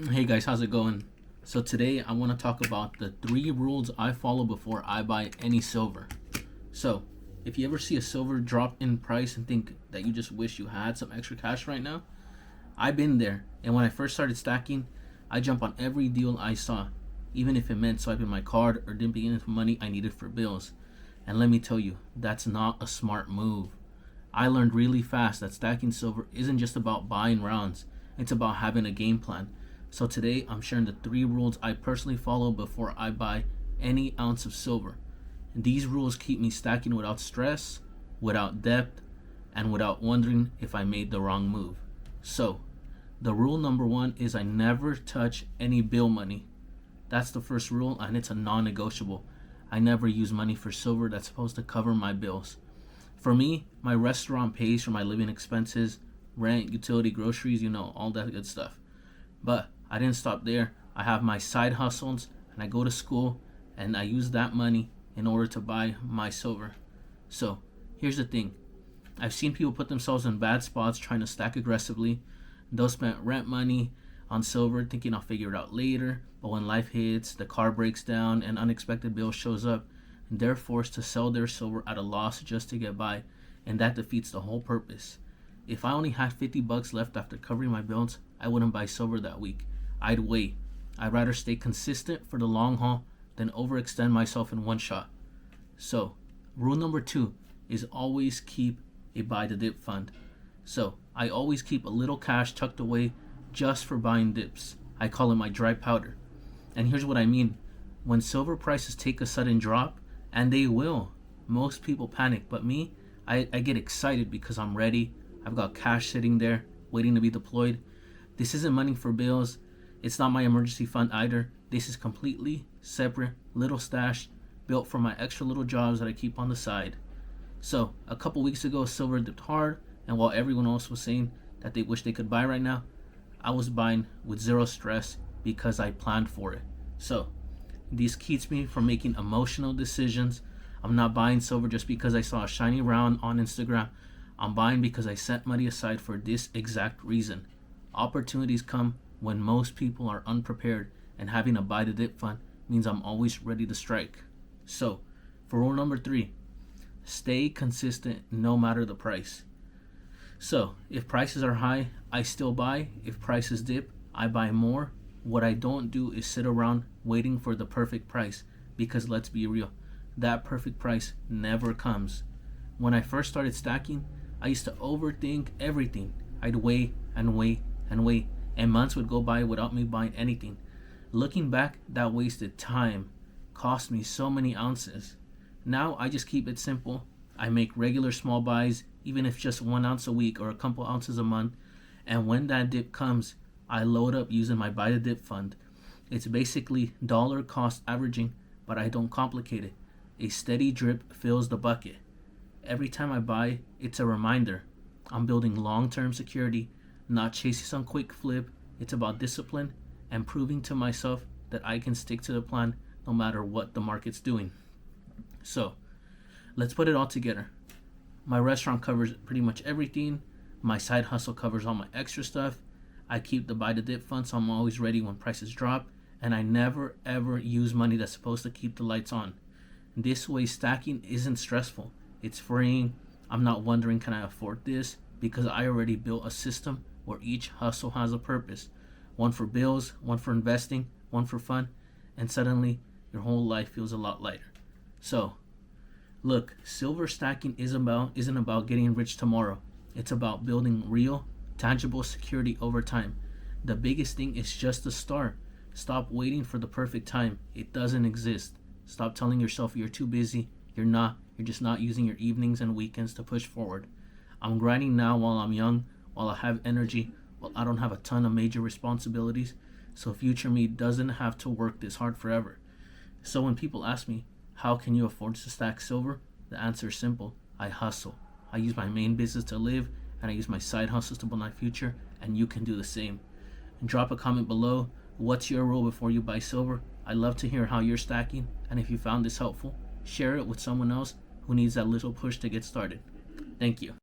Hey guys, how's it going? So today I want to talk about the 3 rules I follow before I buy any silver. So if you ever see a silver drop in price and think that you just wish you had some extra cash right now, I've been there. And when I first started stacking, I jumped on every deal I saw, even if it meant swiping my card or dipping into money I needed for bills. And let me tell you, that's not a smart move. I learned really fast that stacking silver isn't just about buying rounds, it's about having a game plan. So today I'm sharing the 3 rules I personally follow before I buy any ounce of silver. And these rules keep me stacking without stress, without debt, and without wondering if I made the wrong move. So, the rule number 1 is I never touch any bill money. That's the first rule, and it's a non negotiable. I never use money for silver that's supposed to cover my bills. For me, my restaurant pays for my living expenses, rent, utility, groceries, all that good stuff. But I didn't stop there. I have my side hustles and I go to school and I use that money in order to buy my silver. So here's the thing. I've seen people put themselves in bad spots trying to stack aggressively. They'll spend rent money on silver thinking I'll figure it out later. But when life hits, the car breaks down, and unexpected bill shows up, and they're forced to sell their silver at a loss just to get by. And that defeats the whole purpose. If I only had $50 left after covering my bills, I wouldn't buy silver that week. I'd wait. I'd rather stay consistent for the long haul than overextend myself in one shot. So, rule number 2 is always keep a buy the dip fund. So, I always keep a little cash tucked away just for buying dips. I call it my dry powder. And here's what I mean. When silver prices take a sudden drop, and they will, most people panic, but me, I get excited because I'm ready. I've got cash sitting there waiting to be deployed. This isn't money for bills. It's not my emergency fund either. This is completely separate little stash built for my extra little jobs that I keep on the side. So a couple weeks ago, silver dipped hard, and while everyone else was saying that they wish they could buy right now, I was buying with zero stress because I planned for it. So this keeps me from making emotional decisions. I'm not buying silver just because I saw a shiny round on Instagram. I'm buying because I set money aside for this exact reason. Opportunities come when most people are unprepared, and having a buy the dip fund means I'm always ready to strike. So, for rule number 3, stay consistent no matter the price. So, if prices are high, I still buy. If prices dip, I buy more. What I don't do is sit around waiting for the perfect price, because let's be real, that perfect price never comes. When I first started stacking, I used to overthink everything. I'd wait and wait and wait, and months would go by without me buying anything. Looking back, that wasted time cost me so many ounces. Now I just keep it simple. I make regular small buys, even if just 1 ounce a week or a couple ounces a month, and when that dip comes, I load up using my buy the dip fund. It's basically dollar cost averaging, but I don't complicate it. A steady drip fills the bucket. Every time I buy, it's a reminder. I'm building long-term security, not chasing some quick flip. It's about discipline and proving to myself that I can stick to the plan no matter what the market's doing. So, let's put it all together. My restaurant covers pretty much everything. My side hustle covers all my extra stuff. I keep the buy the dip fund so I'm always ready when prices drop. And I never ever use money that's supposed to keep the lights on. This way, stacking isn't stressful. It's freeing. I'm not wondering, can I afford this? Because I already built a system where each hustle has a purpose. One for bills, one for investing, one for fun, and suddenly your whole life feels a lot lighter. So, look, silver stacking isn't about getting rich tomorrow. It's about building real, tangible security over time. The biggest thing is just to start. Stop waiting for the perfect time. It doesn't exist. Stop telling yourself you're too busy. You're not. You're just not using your evenings and weekends to push forward. I'm grinding now while I'm young, while I have energy, while I don't have a ton of major responsibilities, so future me doesn't have to work this hard forever. So when people ask me, how can you afford to stack silver? The answer is simple. I hustle. I use my main business to live, and I use my side hustles to build my future, and you can do the same. And drop a comment below. What's your rule before you buy silver? I'd love to hear how you're stacking, and if you found this helpful, share it with someone else who needs that little push to get started. Thank you.